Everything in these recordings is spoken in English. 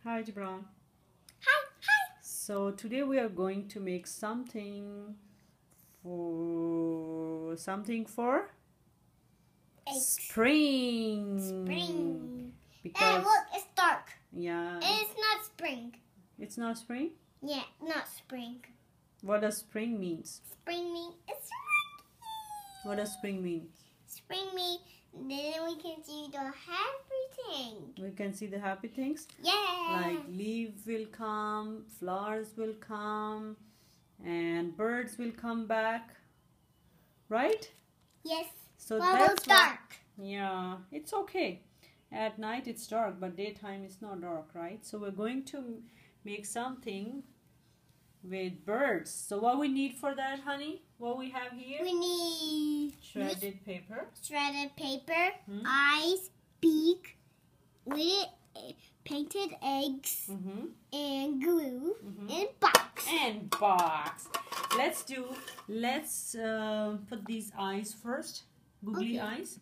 Hi, Jabran. Hi, hi. So today we are going to make something for spring. Spring. Because Look, it's dark. yeah, And it's not spring. it's not spring. Yeah, not spring. What does spring means? Spring means it's What does spring mean? spring means then we can see the happy thing. We can see the happy things. Yeah. Like leaves will come, flowers will come, and birds will come back. Right? Yes. So Well, that's it's dark. Yeah, it's okay. At night it's dark, but daytime it's not dark, right? So we're going to make something with birds. So what we need for that, honey? What we have here? We need Shredded paper. shredded paper, Hmm? eyes, beak, with painted eggs, and glue, and box. And box. Let's put these eyes first. Googly Okay. eyes.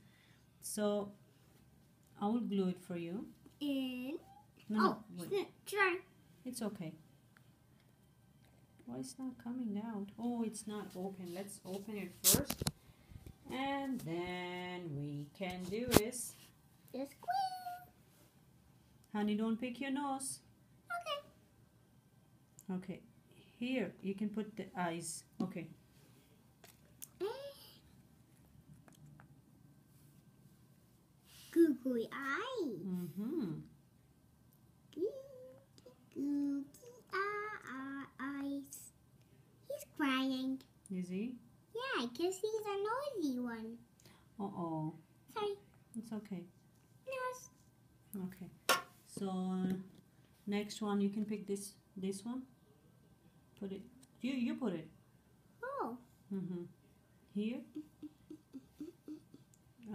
So I will glue it for you. And No, wait. try. It's okay. Why it's not coming out? Oh, it's not open. Let's open it first. And then we can do this. Just glue. Honey, don't pick your nose. Okay. Okay. Here, you can put the eyes. Okay. Googly eye. Googly eyes. He's crying. Is he? Yeah, because he's a noisy one. Uh-oh. Sorry. It's okay. Nose. Okay. So next one, you can pick this one. Put it. You put it. Oh. Here.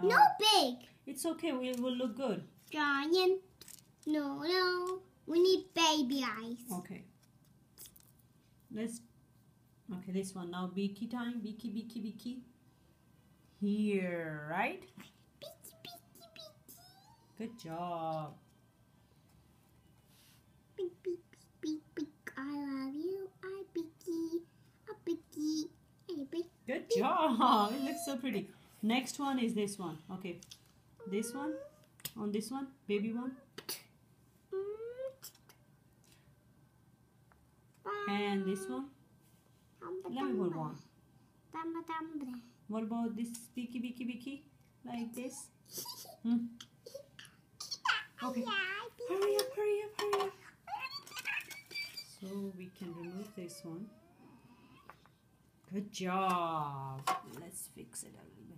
No big. It's okay. We will look good. Giant. No. We need baby eyes. Okay. Okay, this one. Now beaky time. Beaky. Here, right? Beaky. Good job. Beak. I love you. I beaky. A beaky. A beak. Good job. It looks so pretty. Next one is this one. Okay. This one. On this one. Baby one. And this one. Let me put one. What about this beaky? Like this? Okay. Hurry up. So we can remove this one. Good job. Let's fix it a little bit.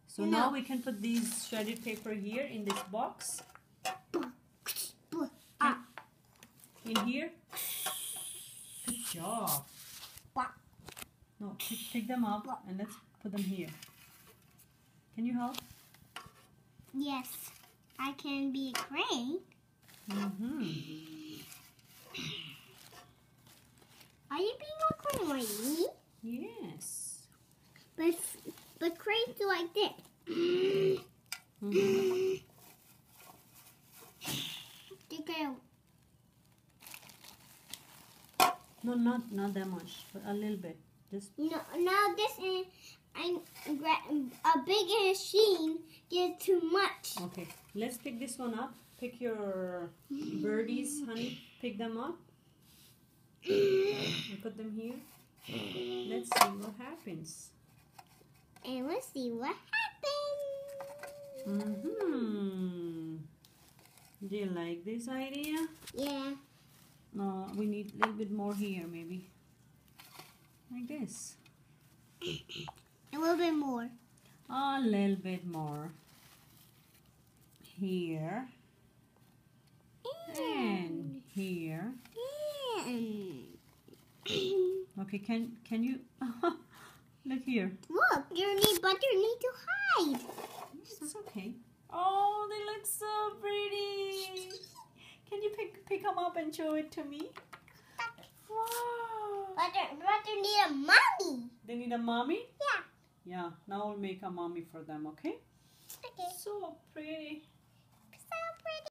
So now we can put these shredded paper here in this box. In here. Good job. No, pick them up and let's put them here. Can you help? Yes, I can be a crane. Are you being a crane like me? Yes. But cranes do like this. No, not that much, but a little bit. Just no. Now this is a big machine gets too much. okay. Let's pick this one up. Pick your birdies, honey. Pick them up and put them here. Let's see what happens. And let's see what happens. Do you like this idea? Yeah. No, we need a little bit more here, maybe. Like this. A little bit more. A little bit more. Here. And here. Okay, can you look here? Look, you need to hide. It's okay. Oh, they look so pretty. Can you pick them up and show it to me? Wow. But they need a mommy. They need a mommy? Yeah. Yeah, now we'll make a mommy for them, okay? Okay. So pretty.